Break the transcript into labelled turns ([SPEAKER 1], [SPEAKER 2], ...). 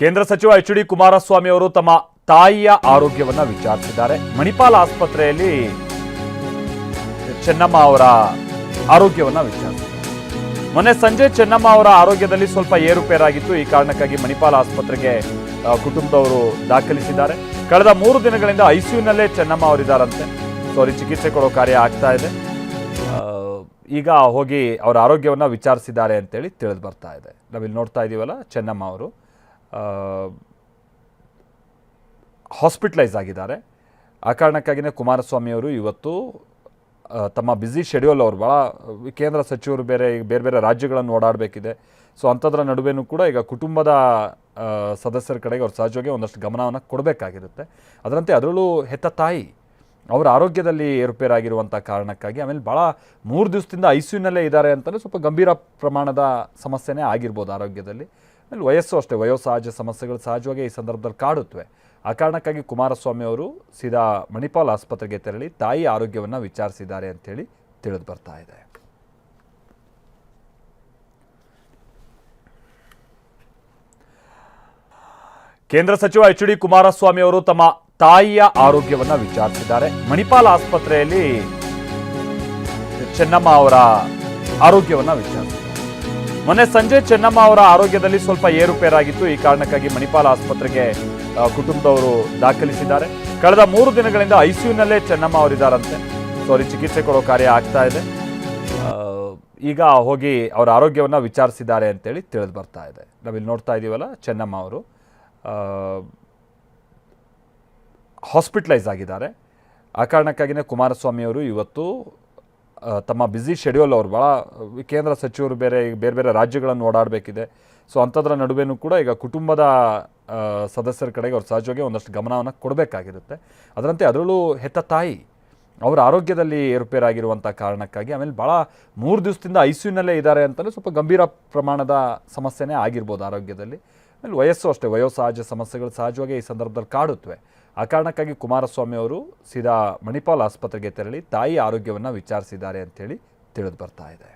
[SPEAKER 1] ಕೇಂದ್ರ ಸಚಿವ ಎಚ್.ಡಿ. ಕುಮಾರಸ್ವಾಮಿ ಅವರು ತಮ್ಮ ತಾಯಿಯ ಆರೋಗ್ಯವನ್ನು ವಿಚಾರಿಸಿದ್ದಾರೆ. ಮಣಿಪಾಲ್ ಆಸ್ಪತ್ರೆಯಲ್ಲಿ ಚೆನ್ನಮ್ಮ ಅವರ ಆರೋಗ್ಯವನ್ನು ವಿಚಾರಿಸಿದ್ದಾರೆ. ಮೊನ್ನೆ ಸಂಜೆ ಚೆನ್ನಮ್ಮ ಅವರ ಆರೋಗ್ಯದಲ್ಲಿ ಸ್ವಲ್ಪ ಏರುಪೇರಾಗಿತ್ತು. ಈ ಕಾರಣಕ್ಕಾಗಿ ಮಣಿಪಾಲ್ ಆಸ್ಪತ್ರೆಗೆ ಕುಟುಂಬದವರು ದಾಖಲಿಸಿದ್ದಾರೆ. ಕಳೆದ 3 ದಿನಗಳಿಂದ ಐಸಿಯುನಲ್ಲೇ ಚೆನ್ನಮ್ಮ ಅವರಿದ್ದಾರಂತೆ. ಸೊ ಅವರಿಗೆ ಚಿಕಿತ್ಸೆ ಕೊಡೋ ಕಾರ್ಯ ಆಗ್ತಾ ಇದೆ. ಈಗ ಹೋಗಿ ಅವರ ಆರೋಗ್ಯವನ್ನು ವಿಚಾರಿಸಿದ್ದಾರೆ ಅಂತೇಳಿ ತಿಳಿದು ಬರ್ತಾ ಇದೆ. ನಾವಿಲ್ಲಿ ನೋಡ್ತಾ ಇದ್ದೀವಲ್ಲ, ಚೆನ್ನಮ್ಮ ಅವರು ಹಾಸ್ಪಿಟಲೈಸ್ ಆಗಿದ್ದಾರೆ. ಆ ಕಾರಣಕ್ಕಾಗಿಯೇ ಕುಮಾರಸ್ವಾಮಿ ಅವರು ಇವತ್ತು ತಮ್ಮ ಬ್ಯುಸಿ ಶೆಡ್ಯೂಲ್, ಅವರು ಭಾಳ ಕೇಂದ್ರ ಸಚಿವರು ಬೇರೆ ಬೇರೆ ರಾಜ್ಯಗಳನ್ನು ಓಡಾಡಬೇಕಿದೆ. ಸೊ ಅಂಥದ್ರ ನಡುವೆನೂ ಕೂಡ ಈಗ ಕುಟುಂಬದ ಸದಸ್ಯರ ಕಡೆಗೆ ಅವ್ರು ಸಹಜವಾಗಿ ಒಂದಷ್ಟು ಗಮನವನ್ನು ಕೊಡಬೇಕಾಗಿರುತ್ತೆ. ಅದರಂತೆ ಅದರಲ್ಲೂ ಹೆತ್ತ ತಾಯಿ ಅವರ ಆರೋಗ್ಯದಲ್ಲಿ ಏರುಪೇರಾಗಿರುವಂಥ ಕಾರಣಕ್ಕಾಗಿ, ಆಮೇಲೆ ಭಾಳ 3 ದಿವಸದಿಂದ ಐಸಿಯುನಲ್ಲೇ ಇದ್ದಾರೆ ಅಂತಲೇ ಸ್ವಲ್ಪ ಗಂಭೀರ ಪ್ರಮಾಣದ ಸಮಸ್ಯೆನೇ ಆಗಿರ್ಬೋದು ಆರೋಗ್ಯದಲ್ಲಿ. ಆಮೇಲೆ ವಯಸ್ಸು ಅಷ್ಟೇ, ವಯೋಸಹಜ ಸಮಸ್ಯೆಗಳು ಸಹಜವಾಗಿ ಈ ಸಂದರ್ಭದಲ್ಲಿ ಕಾಡುತ್ತವೆ. ಆ ಕಾರಣಕ್ಕಾಗಿ ಕುಮಾರಸ್ವಾಮಿ ಅವರು ಸೀದಾ ಮಣಿಪಾಲ್ ಆಸ್ಪತ್ರೆಗೆ ತೆರಳಿ ತಾಯಿ ಆರೋಗ್ಯವನ್ನು ವಿಚಾರಿಸಿದ್ದಾರೆ ಅಂತೇಳಿ ತಿಳಿದು ಬರ್ತಾ ಇದೆ. ಕೇಂದ್ರ ಸಚಿವ ಎಚ್.ಡಿ. ಕುಮಾರಸ್ವಾಮಿ ಅವರು ತಮ್ಮ ತಾಯಿಯ ಆರೋಗ್ಯವನ್ನು ವಿಚಾರಿಸಿದ್ದಾರೆ. ಮಣಿಪಾಲ್ ಆಸ್ಪತ್ರೆಯಲ್ಲಿ ಚೆನ್ನಮ್ಮ ಅವರ ಆರೋಗ್ಯವನ್ನು ವಿಚಾರಿಸಿದ್ದಾರೆ. ಮೊನ್ನೆ ಸಂಜೆ ಚೆನ್ನಮ್ಮ ಅವರ ಆರೋಗ್ಯದಲ್ಲಿ ಸ್ವಲ್ಪ ಏರುಪೇರಾಗಿತ್ತು. ಈ ಕಾರಣಕ್ಕಾಗಿ ಮಣಿಪಾಲ್ ಆಸ್ಪತ್ರೆಗೆ ಕುಟುಂಬದವರು ದಾಖಲಿಸಿದ್ದಾರೆ. ಕಳೆದ 3 ದಿನಗಳಿಂದ ಐಸಿಯುನಲ್ಲೇ ಚೆನ್ನಮ್ಮ ಅವರಿದ್ದಾರಂತೆ. ಸೊ ಅವರಿಗೆ ಚಿಕಿತ್ಸೆ ಕೊಡೋ ಕಾರ್ಯ ಆಗ್ತಾ ಇದೆ. ಈಗ ಹೋಗಿ ಅವರ ಆರೋಗ್ಯವನ್ನು ವಿಚಾರಿಸಿದ್ದಾರೆ ಅಂತೇಳಿ ತಿಳಿದು ಬರ್ತಾ ಇದೆ. ನಾವಿಲ್ಲಿ ನೋಡ್ತಾ ಇದ್ದೀವಲ್ಲ, ಚೆನ್ನಮ್ಮ ಅವರು ಹಾಸ್ಪಿಟಲೈಸ್ ಆಗಿದ್ದಾರೆ. ಆ ಕಾರಣಕ್ಕಾಗಿಯೇ ಕುಮಾರಸ್ವಾಮಿ ಅವರು ಇವತ್ತು ತಮ್ಮ ಬ್ಯುಸಿ ಶೆಡ್ಯೂಲ್, ಅವರು ಭಾಳ ಕೇಂದ್ರ ಸಚಿವರು ಬೇರೆ ಬೇರೆ ರಾಜ್ಯಗಳನ್ನು ಓಡಾಡಬೇಕಿದೆ. ಸೊ ಅಂಥದ್ರ ನಡುವೆನೂ ಕೂಡ ಈಗ ಕುಟುಂಬದ ಸದಸ್ಯರ ಕಡೆಗೆ ಅವ್ರು ಸಹಜವಾಗಿ ಒಂದಷ್ಟು ಗಮನವನ್ನು ಕೊಡಬೇಕಾಗಿರುತ್ತೆ. ಅದರಂತೆ ಅದರಲ್ಲೂ ಹೆತ್ತ ತಾಯಿ ಅವರ ಆರೋಗ್ಯದಲ್ಲಿ ಏರುಪೇರಾಗಿರುವಂಥ ಕಾರಣಕ್ಕಾಗಿ, ಆಮೇಲೆ ಭಾಳ 3 ದಿವಸದಿಂದ ಐಸಿಯುನಲ್ಲೇ ಇದ್ದಾರೆ ಅಂತಲೇ ಸ್ವಲ್ಪ ಗಂಭೀರ ಪ್ರಮಾಣದ ಸಮಸ್ಯೆನೇ ಆಗಿರ್ಬೋದು ಆರೋಗ್ಯದಲ್ಲಿ. ಆಮೇಲೆ ವಯಸ್ಸು ಅಷ್ಟೇ, ವಯೋಸಹಜ ಸಮಸ್ಯೆಗಳು ಸಹಜವಾಗಿ ಈ ಸಂದರ್ಭದಲ್ಲಿ ಕಾಡುತ್ತವೆ. ಆ ಕಾರಣಕ್ಕಾಗಿ ಕುಮಾರಸ್ವಾಮಿ ಅವರು ಸೀದಾ ಮಣಿಪಾಲ್ ಆಸ್ಪತ್ರೆಗೆ ತೆರಳಿ ತಾಯಿ ಆರೋಗ್ಯವನ್ನು ವಿಚಾರಿಸಿದ್ದಾರೆ ಅಂತೇಳಿ ತಿಳಿದು ಬರ್ತಾ ಇದೆ.